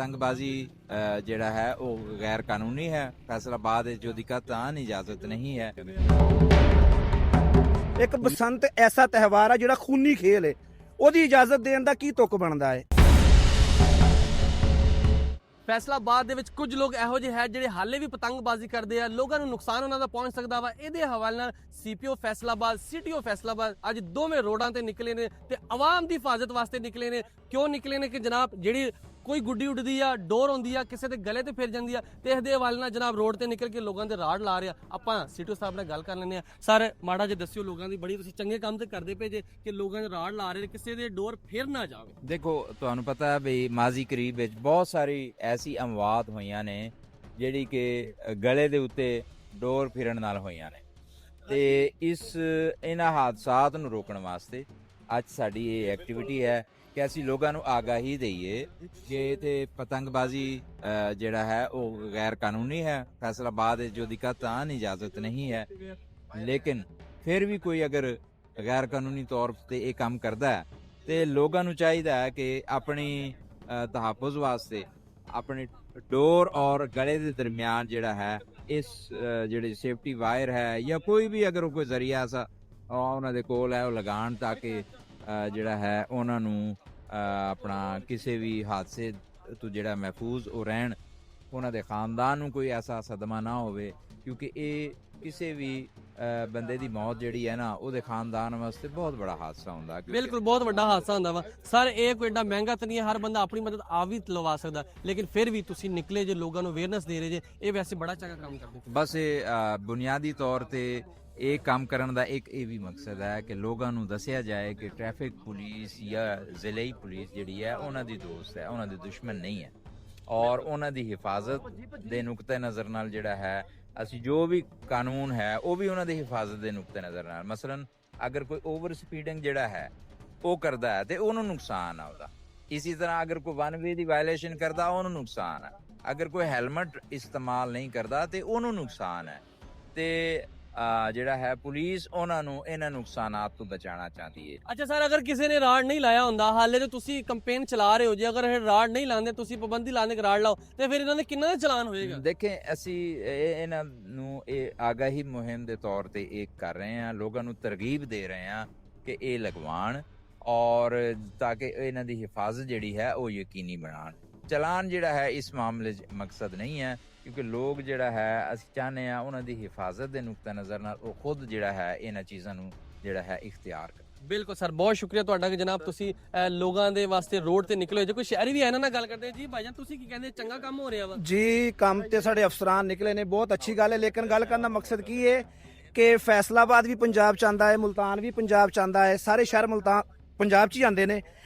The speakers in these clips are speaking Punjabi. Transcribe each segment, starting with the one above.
पतंगबाजी ਜਿਹੜਾ है वो गैर कानूनी है। फैसलाबाद जो दिक्कत आन इजाजत नहीं है। एक बसंत ऐसा त्यौहार है ਜਿਹੜਾ खूनी खेल है, ਉਹਦੀ ਇਜਾਜ਼ਤ ਦੇਣ ਦਾ ਕੀ ਤੁਕ ਬਣਦਾ ਹੈ। ਫੈਸਲਾਬਾਦ ਦੇ ਵਿੱਚ ਕੁਝ ਲੋਕ ਇਹੋ ਜਿਹੇ ਹੈ ਜਿਹੜੇ ਹਾਲੇ ਵੀ ਪਤੰਗਬਾਜ਼ੀ ਕਰਦੇ ਆ, ਲੋਕਾਂ ਨੂੰ ਨੁਕਸਾਨ ਉਹਨਾਂ ਦਾ ਪਹੁੰਚ ਸਕਦਾ ਵਾ। ਇਹਦੇ ਹਵਾਲੇ ਨਾਲ ਸੀਪੀਓ ਫੈਸਲਾਬਾਦ, ਸਿਟੀਓ ਫੈਸਲਾਬਾਦ ਅੱਜ ਦੋਵੇਂ ਰੋਡਾਂ ਤੇ ਨਿਕਲੇ ਨੇ ਤੇ ਆਵਾਮ ਦੀ ਹਿਫਾਜ਼ਤ ਵਾਸਤੇ ਨਿਕਲੇ ਨੇ। ਕਿਉਂ ਨਿਕਲੇ ਨੇ ਕਿ ਜਨਾਬ ਜਿਹੜੀ ਕੋਈ ਗੁੱਡੀ ਉੱਡਦੀ ਆ, ਡੋਰ ਹੁੰਦੀ ਆ, ਕਿਸੇ ਦੇ ਗਲੇ ਤੇ ਫਿਰ ਜਾਂਦੀ ਆ, ਤੇ ਇਹਦੇ ਹਵਾਲੇ ਨਾਲ ਜਨਾਬ ਰੋਡ ਤੇ ਨਿਕਲ ਕੇ ਲੋਕਾਂ ਦੇ ਰਾੜ ਲਾ ਰਿਹਾ। ਆਪਾਂ ਸਿਟੀਓ ਸਾਹਿਬ ਨਾਲ ਗੱਲ ਕਰ ਲੈਂਦੇ ਆ। ਸਰ ਮਾੜਾ ਜਿਹਾ ਦੱਸਿਓ, ਲੋਕਾਂ ਦੀ ਬੜੀ ਤੁਸੀਂ ਚੰਗੇ ਕੰਮ ਤੇ ਕਰਦੇ ਪਏ ਜੇ ਕਿ ਲੋਕਾਂ ਦੇ ਰਾੜ ਲਾ ਰਹੇ, ਕਿਸੇ ਦੇ ਡੋਰ ਫਿਰ ਨਾ ਜਾਵੇ। देखो ਤੁਹਾਨੂੰ ਪਤਾ ਹੈ ਵੀ ਮਾਜ਼ੀ ਕਰੀਬ ਵਿੱਚ ਬਹੁਤ ਸਾਰੀ ਐਸੀ ਅਮਵਾਤ ਹੋਈਆਂ ਨੇ ਜਿਹੜੀ ਕਿ ਗਲੇ ਦੇ ਉੱਤੇ ਡੋਰ ਫਿਰਨ ਨਾਲ ਹੋਈਆਂ ਨੇ, ਤੇ ਇਹਨਾਂ ਹਾਦਸਾਤ ਨੂੰ ਰੋਕਣ ਵਾਸਤੇ ਅੱਜ ਸਾਡੀ ਇਹ ਐਕਟੀਵਿਟੀ ਹੈ ਕਿ ਅਸੀਂ ਲੋਕਾਂ ਨੂੰ ਆਗਾਹੀ ਦਈਏ ਕਿ ਇੱਥੇ ਪਤੰਗਬਾਜ਼ੀ ਜਿਹੜਾ ਹੈ ਉਹ ਗੈਰ ਕਾਨੂੰਨੀ ਹੈ। फैसलाबाद जो दिक्कत आन इजाजत नहीं है, लेकिन फिर भी कोई अगर गैर कानूनी तौर ਤੇ ਇਹ ਕੰਮ ਕਰਦਾ ਹੈ ਤੇ ਲੋਕਾਂ ਨੂੰ ਚਾਹੀਦਾ ਹੈ ਕਿ ਆਪਣੀ ਤਹਫੁਜ਼ ਵਾਸਤੇ ਆਪਣੀ ਡੋਰ ਔਰ ਗਲੇ ਦੇ ਦਰਮਿਆਨ ਜਿਹੜਾ ਹੈ ਇਸ ਜਿਹੜੀ ਸੇਫਟੀ ਵਾਇਰ ਹੈ ਜਾਂ ਕੋਈ ਵੀ ਅਗਰ ਕੋਈ ਜ਼ਰੀਆ ਸਾ ਉਹਨਾਂ ਦੇ ਕੋਲ ਹੈ ਉਹ ਲਗਾਉਣ ਤਾਂ ਕਿ ਜਿਹੜਾ ਹੈ ਉਹਨਾਂ ਨੂੰ ਆਪਣਾ ਕਿਸੇ ਵੀ ਹਾਦਸੇ ਤੋਂ ਜਿਹੜਾ ਮਹਿਫੂਜ਼ ਉਹ ਰਹਿਣ, ਉਹਨਾਂ ਦੇ ਖਾਨਦਾਨ ਨੂੰ ਕੋਈ ਐਸਾ ਸਦਮਾ ਨਾ ਹੋਵੇ, ਕਿਉਂਕਿ ਇਹ ਕਿਸੇ ਵੀ ਬੰਦੇ ਦੀ ਮੌਤ ਜਿਹੜੀ ਹੈ ਨਾ ਉਹਦੇ ਖਾਨਦਾਨ ਵਾਸਤੇ ਬਹੁਤ ਬੜਾ ਹਾਦਸਾ ਹੁੰਦਾ। ਬਿਲਕੁਲ ਬਹੁਤ ਵੱਡਾ ਹਾਦਸਾ ਹੁੰਦਾ ਵਾ ਸਰ। ਇਹ ਕੋਈ ਏਡਾ ਮਹਿੰਗਾ ਤਾਂ ਨਹੀਂ ਹੈ, ਹਰ ਬੰਦਾ ਆਪਣੀ ਮਦਦ ਆਪ ਵੀ ਲਵਾ ਸਕਦਾ, ਲੇਕਿਨ ਫਿਰ ਵੀ ਤੁਸੀਂ ਨਿਕਲੇ ਜੇ, ਲੋਕਾਂ ਨੂੰ ਅਵੇਅਰਨੈਸ ਦੇ ਰਹੇ ਜੇ, ਇਹ ਵੈਸੇ ਬੜਾ ਚੰਗਾ ਕੰਮ ਕਰਦੇ। ਬਸ ਇਹ ਬੁਨਿਆਦੀ ਤੌਰ ਤੇ ਇਹ ਕੰਮ ਕਰਨ ਦਾ ਇੱਕ ਇਹ ਵੀ ਮਕਸਦ ਹੈ ਕਿ ਲੋਕਾਂ ਨੂੰ ਦੱਸਿਆ ਜਾਏ ਕਿ ਟ੍ਰੈਫਿਕ ਪੁਲਿਸ ਜਾਂ ਜ਼ਿਲ੍ਹੀ ਪੁਲਿਸ ਜਿਹੜੀ ਹੈ ਉਹਨਾਂ ਦੀ ਦੋਸਤ ਹੈ, ਉਹਨਾਂ ਦੀ ਦੁਸ਼ਮਣ ਨਹੀਂ ਹੈ, ਔਰ ਉਹਨਾਂ ਦੀ ਹਿਫਾਜ਼ਤ ਦੇ ਨੁਕਤੇ ਨਜ਼ਰ ਨਾਲ ਜਿਹੜਾ ਹੈ ਅਸੀਂ ਜੋ ਵੀ ਕਾਨੂੰਨ ਹੈ ਉਹ ਵੀ ਉਹਨਾਂ ਦੀ ਹਿਫਾਜ਼ਤ ਦੇ ਨੁਕਤੇ ਨਜ਼ਰ ਨਾਲ, ਮਸਲਨ ਅਗਰ ਕੋਈ ਓਵਰ ਸਪੀਡਿੰਗ ਜਿਹੜਾ ਹੈ ਉਹ ਕਰਦਾ ਹੈ ਤੇ ਉਹਨੂੰ ਨੁਕਸਾਨ ਆ ਉਹਦਾ। ਇਸੇ ਤਰ੍ਹਾਂ ਅਗਰ ਕੋਈ 1 ਵੇ ਦੀ ਵਾਇਲੇਸ਼ਨ ਕਰਦਾ ਉਹਨੂੰ ਨੁਕਸਾਨ ਹੈ, ਅਗਰ ਕੋਈ ਹੈਲਮਟ ਇਸਤੇਮਾਲ ਨਹੀਂ ਕਰਦਾ ਤੇ ਉਹਨੂੰ ਨੁਕਸਾਨ ਹੈ। ਤੇ ਜਿਹੜਾ ਹੈ ਪੁਲਿਸ ਉਹਨਾਂ ਨੂੰ ਇਹਨਾਂ ਨੁਕਸਾਨਾਤ ਤੋਂ ਬਚਾਉਣਾ ਚਾਹਦੀ ਹੈ। ਅੱਛਾ ਸਰ, ਅਗਰ ਕਿਸੇ ਨੇ ਰਾੜ ਨਹੀਂ ਲਾਇਆ ਹੁੰਦਾ, ਹਾਲੇ ਤੇ ਤੁਸੀਂ ਕੰਪੇਨ ਚਲਾ ਰਹੇ ਹੋ, ਜੇ ਅਗਰ ਇਹ ਰਾੜ ਨਹੀਂ ਲਾਉਂਦੇ, ਤੁਸੀਂ ਪਾਬੰਦੀ ਲਾਉਂਦੇ ਕਿ ਰਾੜ ਲਾਓ, ਤੇ ਫਿਰ ਇਹਨਾਂ ਦੇ ਕਿੰਨਾ ਦਾ ਚਲਾਨ ਹੋਏਗਾ? ਦੇਖੇ ਅਸੀਂ ਇਹਨਾਂ ਨੂੰ ਇਹ ਆਗਾਹੀ ਮੁਹਿੰਮ ਦੇ ਤੌਰ ਤੇ ਇਹ ਕਰ ਰਹੇ ਹਾਂ, ਲੋਕਾਂ ਨੂੰ ਤਰਗੀਬ ਦੇ ਰਹੇ ਹਾਂ ਕਿ ਇਹ ਲਗਵਾਉਣ ਔਰ ਤਾਂ ਕਿ ਇਹਨਾਂ ਦੀ ਹਿਫਾਜ਼ਤ ਜਿਹੜੀ ਹੈ ਉਹ ਯਕੀਨੀ ਬਣਾਉਣ। ਚਲਾਨ ਜਿਹੜਾ ਹੈ ਇਸ ਮਾਮਲੇ 'ਚ ਮਕਸਦ ਨਹੀਂ ਹੈ, ਕਿਉਂਕਿ ਲੋਕ ਜਿਹੜਾ ਹੈ ਅਸੀਂ ਚਾਹੁੰਦੇ ਹਾਂ ਉਹਨਾਂ ਦੀ ਹਿਫਾਜ਼ਤ ਦੇ ਨੁਕਤੇ ਨਜ਼ਰ ਨਾਲ ਉਹ ਖੁਦ ਜਿਹੜਾ ਹੈ ਇਹਨਾਂ ਚੀਜ਼ਾਂ ਨੂੰ ਜਿਹੜਾ ਹੈ ਇਖਤਿਆਰ ਕਰਨ। ਬਿਲਕੁਲ ਸਰ, ਬਹੁਤ ਸ਼ੁਕਰੀਆ ਤੁਹਾਡਾ ਕਿ ਜਨਾਬ ਤੁਸੀਂ ਲੋਕਾਂ ਦੇ ਵਾਸਤੇ ਰੋਡ ਤੇ ਨਿਕਲੇ। ਜੇ ਕੋਈ ਸ਼ਹਿਰੀ ਵੀ ਹੈ ਇਹਨਾਂ ਨਾਲ ਗੱਲ ਕਰਦੇ ਜੀ, ਭਾਈਜਾਨ ਤੁਸੀਂ ਕੀ ਕਹਿੰਦੇ, ਚੰਗਾ ਕੰਮ ਹੋ ਰਿਹਾ ਵਾ? ਜੀ ਕੰਮ ਤੇ ਸਾਡੇ ਅਫਸਰਾਨ ਨਿਕਲੇ ਨੇ, ਬਹੁਤ ਅੱਛੀ ਗੱਲ ਹੈ, ਲੇਕਿਨ ਗੱਲ ਕਰਨ ਦਾ ਮਕਸਦ ਕੀ ਹੈ ਕਿ ਫੈਸਲਾਬਾਦ ਵੀ ਪੰਜਾਬ ਚ ਆਂਦਾ ਹੈ, ਮੁਲਤਾਨ ਵੀ ਪੰਜਾਬ ਚ ਆਂਦਾ ਹੈ, ਸਾਰੇ ਸ਼ਹਿਰ ਮੁਲਤਾਨ ਪੰਜਾਬ ਚ ਹੀ ਆਂਦੇ ਨੇ।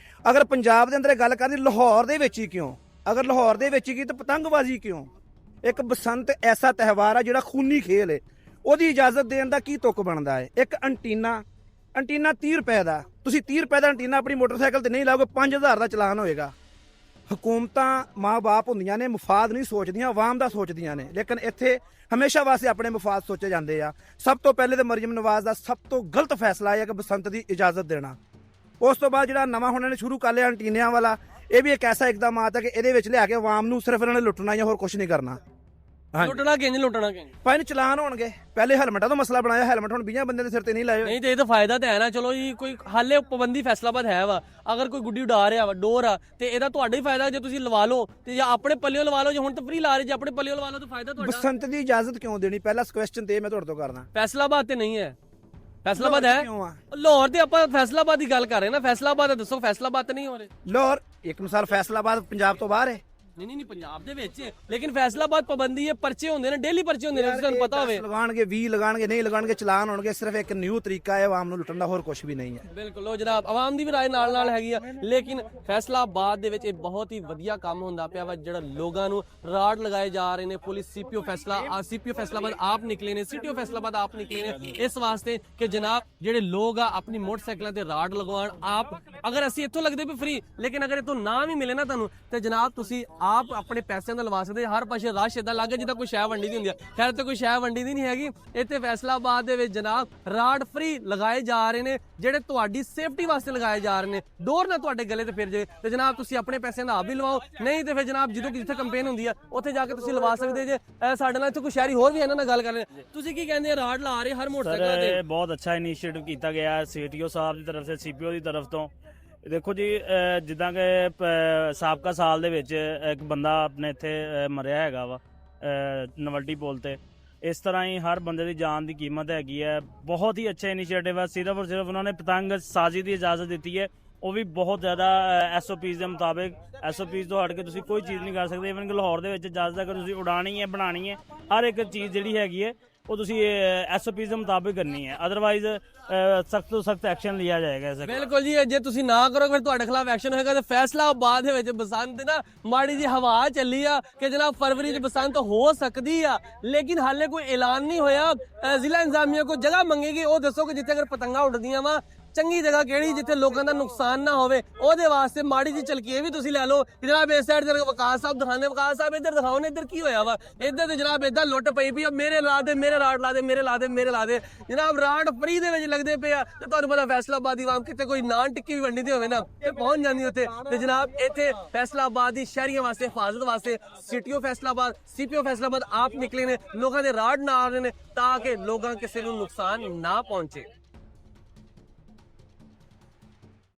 ਅਗਰ ਪੰਜਾਬ ਦੇ ਅੰਦਰ ਗੱਲ ਕਰਨੀ ਲਾਹੌਰ ਦੇ ਵਿੱਚ ਹੀ ਕਿਉਂ, ਅਗਰ ਲਾਹੌਰ ਦੇ ਵਿੱਚ ਹੀ ਕੀ ਤਾਂ ਪਤੰਗਬਾਜ਼ੀ ਕਿਉਂ? ਇੱਕ ਬਸੰਤ ਐਸਾ ਤਿਉਹਾਰ ਹੈ ਜਿਹੜਾ ਖੂਨੀ ਖੇਲ ਹੈ, ਉਹਦੀ ਇਜਾਜ਼ਤ ਦੇਣ ਦਾ ਕੀ ਤੁਕ ਬਣਦਾ ਹੈ? ਇੱਕ ਅੰਟੀਨਾ 30 ਰੁਪਏ ਦਾ, ਤੁਸੀਂ 30 ਰੁਪਏ ਦਾ ਅੰਟੀਨਾ ਆਪਣੀ ਮੋਟਰਸਾਈਕਲ ਤੇ ਨਹੀਂ ਲਾਓਗੇ, 5000 ਦਾ ਚਲਾਨ ਹੋਏਗਾ। ਹਕੂਮਤਾਂ ਮਾਂ-ਬਾਪ ਹੁੰਦੀਆਂ ਨੇ, ਮਫਾਦ ਨਹੀਂ ਸੋਚਦੀਆਂ, ਆਵਾਮ ਦਾ ਸੋਚਦੀਆਂ ਨੇ, ਲੇਕਿਨ ਇੱਥੇ ਹਮੇਸ਼ਾ ਵਾਸਤੇ ਆਪਣੇ ਮਫਾਦ ਸੋਚੇ ਜਾਂਦੇ ਆ। ਸਭ ਤੋਂ ਪਹਿਲੇ ਤਾਂ ਮਰੀਮ ਨਵਾਜ਼ ਦਾ ਸਭ ਤੋਂ ਗਲਤ ਫੈਸਲਾ ਹੈ ਕਿ ਬਸੰਤ ਦੀ ਇਜਾਜ਼ਤ ਦੇਣਾ। ਉਸ ਤੋਂ ਬਾਅਦ ਜਿਹੜਾ ਨਵਾਂ ਹੁਣ ਨੇ ਸ਼ੁਰੂ ਕਰ ਲਿਆ ਅੰਟੀਨਿਆਂ ਵਾਲਾ, ਇਹ ਵੀ ਇੱਕ ਐਸਾ ਇਕਦਾਮਾਤ ਹੈ ਕਿ ਇਹਦੇ ਵਿੱਚ ਲਿਆ ਕੇ ਆਵਾਮ ਨੂੰ ਸਿਰਫ ਇਹਨਾਂ ਨੇ ਲੁੱਟਣਾ ਜਾਂ ਹੋਰ ਕੁਝ ਨਹੀਂ ਕਰਨਾ। ਲੁੱਟਣਾ ਕਿੰਜ ਭਾਈ ਨੂੰ ਚਲਾਨ ਹੋਣਗੇ। ਪਹਿਲੇ ਹੈਲਮਟਾਂ ਤੋਂ ਮਸਲਾ ਬਣਾਇਆ, ਹੈਲਮਟ ਹੁਣ 20 ਬੰਦੇ ਦੇ ਸਿਰ ਤੇ ਨਹੀਂ ਲਾਏ। ਨਹੀਂ ਤੇ ਇਹ ਤਾਂ ਫਾਇਦਾ ਤਾਂ ਹੈ ਨਾ। ਚਲੋ ਜੀ, ਕੋਈ ਹਾਲੇ ਪਾਬੰਦੀ ਫੈਸਲਾਬਾਦ ਹੈ ਵਾ, ਅਗਰ ਕੋਈ ਗੁੱਡੀ ਉਡਾ ਰਿਹਾ ਵਾ, ਡੋਰ ਆ, ਤੇ ਇਹਦਾ ਤੁਹਾਡਾ ਹੀ ਫਾਇਦਾ ਜੇ ਤੁਸੀਂ ਲਵਾ ਲਓ, ਤੇ ਜਾਂ ਆਪਣੇ ਪੱਲਿਓ ਲਵਾ ਲਓ, ਜੇ ਹੁਣ ਤਾਂ ਫ੍ਰੀ ਲਾ ਰਹੇ ਜੇ ਆਪਣੇ ਪੱਲਿਓ ਲਵਾ ਲਓ ਤਾਂ ਫਾਇਦਾ ਤੁਹਾਡਾ। ਬਸੰਤ ਦੀ ਇਜਾਜ਼ਤ ਕਿਉਂ ਦੇਣੀ? ਪਹਿਲਾ ਕੁਐਸਚਨ ਤੇ ਮੈਂ ਤੁਹਾਡੇ ਤੋਂ ਕਰਦਾ। ਫੈਸਲਾਬਾਦ ਤੇ ਨਹੀਂ ਹੈ, ਫੈਸਲਾਬਾਦ ਹੈ ਕਿਉਂ ਆ? ਲਾਹੌਰ ਤੇ ਆਪਾਂ ਫੈਸਲਾਬਾਦ ਦੀ ਗੱਲ ਕਰ ਰਹੇ ਨਾ, ਫੈਸਲਾਬਾਦ ਦੱਸੋ, ਫੈਸਲਾਬਾਦ ਤੇ ਨਹੀਂ ਹੋ ਰਹੇ। ਲਾਹੌਰ ਇੱਕ ਮਿਸਾਲ, ਫੈਸਲਾਬਾਦ ਪੰਜਾਬ ਤੋਂ ਬਾਹਰ ਹੈ। ਨਹੀਂ ਪੰਜਾਬ ਦੇ ਵਿੱਚ, ਲੇਕਿਨ ਫੈਸਲਾਬਾਦ ਪਾਬੰਦੀ ਹੈ, ਪਰਚੇ ਹੁੰਦੇ ਨੇ, ਡੇਲੀ ਪਰਚੇ ਹੁੰਦੇ ਨੇ, ਤੁਹਾਨੂੰ ਪਤਾ ਹੋਵੇ। ਲਗਾਣਗੇ 20 ਲਗਾਣਗੇ, ਨਹੀਂ ਲਗਾਣਗੇ ਚਲਾਨ ਹੋਣਗੇ। ਸਿਰਫ ਇੱਕ ਨਿਊ ਤਰੀਕਾ ਹੈ ਆਵਾਮ ਨੂੰ ਲੁੱਟਣ ਦਾ, ਹੋਰ ਕੁਝ ਵੀ ਨਹੀਂ ਹੈ। ਬਿਲਕੁਲ ਉਹ ਜਨਾਬ ਆਵਾਮ ਦੀ ਵੀ ਰਾਏ ਨਾਲ ਹੈਗੀ ਆ, ਲੇਕਿਨ ਫੈਸਲਾਬਾਦ ਦੇ ਵਿੱਚ ਇਹ ਬਹੁਤ ਹੀ ਵਧੀਆ ਕੰਮ ਹੁੰਦਾ ਪਿਆ ਵਾ, ਜਿਹੜਾ ਲੋਕਾਂ ਨੂੰ ਰਾੜ ਲਗਾਏ ਜਾ ਰਹੇ ਨੇ। ਪੁਲਿਸ ਸੀਪੀਓ ਫੈਸਲਾਬਾਦ ਆਪ ਨਿਕਲੇ ਨੇ, ਸਿਟੀਓ ਫੈਸਲਾਬਾਦ ਆਪ ਨਿਕਲੇ ਨੇ ਇਸ ਵਾਸਤੇ ਕਿ ਜਨਾਬ ਜਿਹੜੇ ਲੋਕ ਆ ਆਪਣੀ ਮੋਟਰਸਾਈਕਲਾਂ ਤੇ ਰਾੜ ਲਗਵਾਉਣ। ਆਪ ਅਗਰ ਅਸੀਂ ਇੱਥੋਂ ਲੱਗਦੇ ਵੀ ਫ੍ਰੀ, ਲੇਕਿਨ ਅਗਰ ਇੱਥੋਂ ਨਾ ਵੀ ਮਿਲੇ ਨਾ ਤੁਹਾਨੂੰ, ਤੇ ਜਨਾਬ ਤੁਸੀਂ ਆਪ ਆਪਣੇ ਪੈਸਿਆਂ ਦਾ ਲਵਾ ਸਕਦੇ। ਹਰ ਪਾਸੇ ਰਸ਼ ਇਦਾਂ ਲੱਗੇ ਜਿੱਦਾਂ ਕੋਈ ਸ਼ੈ ਵੰਡੀ ਦੀ ਹੁੰਦੀ ਆ। ਖੈਰ ਤੇ ਕੋਈ ਸ਼ੈ ਵੰਡੀ ਦੀ ਨਹੀਂ ਹੈਗੀ। ਇੱਥੇ ਫੈਸਲਾਬਾਦ ਦੇ ਵਿੱਚ ਜਨਾਬ ਰਾਡ ਫ੍ਰੀ ਲਗਾਏ ਜਾ ਰਹੇ ਨੇ, ਜਿਹੜੇ ਤੁਹਾਡੀ ਸੇਫਟੀ ਵਾਸਤੇ ਲਗਾਏ ਜਾ ਰਹੇ ਨੇ। ਡੋਰ ਨਾ ਤੁਹਾਡੇ ਗਲੇ ਤੇ ਫਿਰ ਜਾਵੇ ਤੇ ਜਨਾਬ ਤੁਸੀਂ ਆਪਣੇ ਪੈਸਿਆਂ ਦਾ ਆਪ ਵੀ ਲਵਾਓ, ਨਹੀਂ ਤੇ ਫਿਰ ਜਨਾਬ ਜਦੋਂ ਕਿ ਜਿੱਥੇ ਕੰਪੇਨ ਹੁੰਦੀ ਆ ਉੱਥੇ ਜਾ ਕੇ ਤੁਸੀਂ ਲਵਾ ਸਕਦੇ ਜੇ। ਸਾਡੇ ਨਾਲ ਇੱਥੇ ਕੋਈ ਸ਼ਹਿਰੀ ਹੋਰ ਵੀ ਇਹਨਾਂ ਨਾਲ ਗੱਲ ਕਰ ਰਹੇ ਨੇ। ਤੁਸੀਂ ਕੀ ਕਹਿੰਦੇ ਆ, ਰਾਡ ਲਾ ਰਹੇ ਹਰ ਮੋਟਰਸਾਈਕਲ ਤੇ? ਬਹੁਤ ਅੱਛਾ ਇਨੀਸ਼ੀਏਟਿਵ ਕੀਤਾ ਗਿਆ ਸੀਟੀਓ ਸਾਹਿਬ ਦੀ ਤਰਫ ਤੋਂ, ਸੀਪੀਓ ਦੀ ਤਰਫ ਤੋਂ। ਦੇਖੋ ਜੀ, ਜਿੱਦਾਂ ਕਿ ਸਾਬਕਾ ਸਾਲ ਦੇ ਵਿੱਚ ਇੱਕ ਬੰਦਾ ਆਪਣੇ ਇੱਥੇ ਮਰਿਆ ਹੈਗਾ ਵਾ ਨਵਲਟੀ ਪੁਲ ਤੇ, ਇਸ ਤਰ੍ਹਾਂ ਹੀ ਹਰ ਬੰਦੇ ਦੀ ਜਾਨ ਦੀ ਕੀਮਤ ਹੈਗੀ ਹੈ। ਬਹੁਤ ਹੀ ਅੱਛਾ ਇਨੀਸ਼ੀਏਟਿਵ ਹੈ। ਸਿਰਫ ਔਰ ਸਿਰਫ ਉਹਨਾਂ ਨੇ ਪਤੰਗ ਸਾਜ਼ੀ ਦੀ ਇਜਾਜ਼ਤ ਦਿੱਤੀ ਹੈ, ਉਹ ਵੀ ਬਹੁਤ ਜ਼ਿਆਦਾ SOPs ਦੇ ਮੁਤਾਬਿਕ। SOPs ਤੋਂ ਹਟ ਕੇ ਤੁਸੀਂ ਕੋਈ ਚੀਜ਼ ਨਹੀਂ ਕਰ ਸਕਦੇ। ਇਵਨ ਕਿ ਲਾਹੌਰ ਦੇ ਵਿੱਚ ਇਜਾਜ਼ਤ ਹੈ ਕਿ ਤੁਸੀਂ ਉਡਾਣੀ ਹੈ, ਬਣਾਉਣੀ ਹੈ, ਹਰ ਇੱਕ ਚੀਜ਼ ਜਿਹੜੀ ਹੈਗੀ ਹੈ ਉਹ ਤੁਸੀਂ SOPs ਦੇ ਮੁਤਾਬਿਕ ਕਰਨੀ ਹੈ। ਅਦਰਵਾਈਜ਼ ਸਖਤ ਤੋਂ ਸਖਤ ਐਕਸ਼ਨ ਲਿਆ ਜਾਏਗਾ ਇਸ। ਬਿਲਕੁਲ ਜੀ, ਜੇ ਤੁਸੀਂ ਨਾ ਕਰੋਗੇ ਫਿਰ ਤੁਹਾਡੇ ਖਿਲਾਫ ਐਕਸ਼ਨ ਹੋਏਗਾ। ਤੇ ਫੈਸਲਾਬਾਦ ਦੇ ਵਿੱਚ ਬਸੰਤ ਨਾ ਮਾੜੀ ਜੀ ਹਵਾ ਚੱਲੀ ਆ ਕਿ ਜਨਾਬ ਫਰਵਰੀ 'ਚ ਬਸੰਤ ਹੋ ਸਕਦੀ ਆ, ਲੇਕਿਨ ਹਾਲੇ ਕੋਈ ਐਲਾਨ ਨਹੀਂ ਹੋਇਆ। ਜ਼ਿਲ੍ਹਾ ਇੰਤਜ਼ਾਮੀਆ ਕੋਲ ਜਗ੍ਹਾ ਮੰਗੇਗੀ, ਉਹ ਦੱਸੋ ਕਿ ਜਿੱਥੇ ਅਗਰ ਪਤੰਗਾਂ ਉੱਡਦੀਆਂ ਵਾ ਚੰਗੀ ਜਗ੍ਹਾ ਕਿਹੜੀ ਜਿੱਥੇ ਲੋਕਾਂ ਦਾ ਨੁਕਸਾਨ ਨਾ ਹੋਵੇ। ਉਹਦੇ ਵਾਸਤੇ ਮਾੜੀ ਜੀ ਝਲਕੀ ਵੀ ਤੁਸੀਂ ਲੈ ਲਓ। ਜਨਾਬ ਇਸ ਸਾਈਡ ਤੇ ਵਕਾਸ ਸਾਹਿਬ ਦਿਖਾਣੇ, ਵਕਾਸ ਸਾਹਿਬ ਇੱਧਰ ਦਿਖਾਓ ਨੇ, ਇੱਧਰ ਕੀ ਹੋਇਆ ਵਾ? ਇੱਧਰ ਤੇ ਜਨਾਬ ਏਦਾਂ ਲੁੱਟ ਪਈ ਵੀ ਮੇਰੇ ਲਾ ਦੇ, ਮੇਰੇ ਰਾਡ ਲਾ ਦੇ, ਮੇਰੇ ਲਾ ਦੇ, ਮੇਰੇ ਲਾ ਦੇ। ਜਨਾਬ ਰਾਡ ਫ੍ਰੀ ਦੇ ਵਿੱਚ ਲੱਗਦੇ ਪਏ ਆ ਤੇ ਤੁਹਾਨੂੰ ਪਤਾ ਫੈਸਲਾਬਾਦ ਦੀ ਆਵਾਮ ਕਿਤੇ ਕੋਈ ਨਾਨ ਟਿੱਕੀ ਵੀ ਵੰਡੀ ਦੀ ਹੋਵੇ ਨਾ ਤੇ ਪਹੁੰਚ ਜਾਂਦੀ ਉੱਥੇ। ਤੇ ਜਨਾਬ ਇੱਥੇ ਫੈਸਲਾਬਾਦ ਦੀ ਸ਼ਹਿਰੀਆਂ ਵਾਸਤੇ ਹਿਫਾਜ਼ਤ ਵਾਸਤੇ CTO ਫੈਸਲਾਬਾਦ, CPO ਫੈਸਲਾਬਾਦ ਆਪ ਨਿਕਲੇ ਨੇ, ਲੋਕਾਂ ਦੇ ਰਾਡ ਨਾ ਆ ਰਹੇ ਨੇ ਤਾਂ ਕਿ ਲੋਕਾਂ ਕਿਸੇ ਨੂੰ ਨੁਕਸਾਨ ਨਾ ਪਹੁੰਚੇ।